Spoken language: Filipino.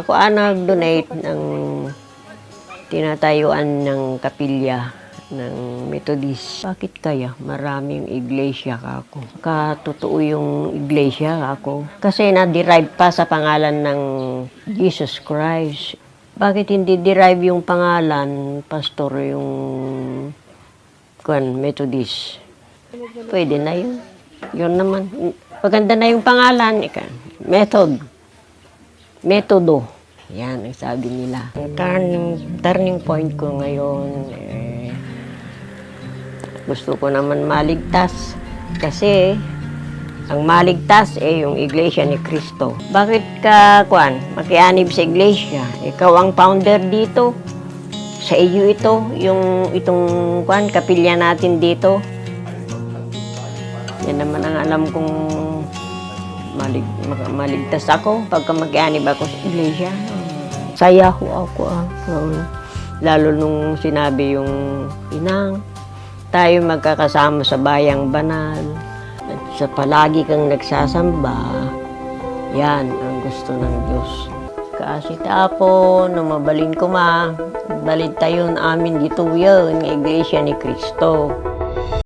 ako nag-donate ng tinatayuan ng kapilya ng Methodist. Bakit kaya maraming iglesia ako? Katotoo yung iglesia ako. Kasi na-derive pa sa pangalan ng Jesus Christ. Bakit hindi derive yung pangalan, pastor, yung Methodist? Pwede na yun. Yun naman. Paganda na yung pangalan, metodo. Yan ang sabi nila. Ang turning point ko ngayon, gusto ko naman maligtas. Kasi ang maligtas yung Iglesia ni Cristo. Bakit ka, makianib sa iglesia? Ikaw ang founder dito. Sa iyo ito, itong kapilya natin dito. Yan naman ang alam kong maligtas ako pagka mag-anib ako sa iglesia. Saya ho ako. Lalo nung sinabi yung inang, tayo magkakasama sa bayang banal at sa palagi kang nagsasamba, yan ang gusto ng Diyos. Kasi tapo, nung mabalin ko balid tayo amin dito yun, ng Iglesia ni Cristo.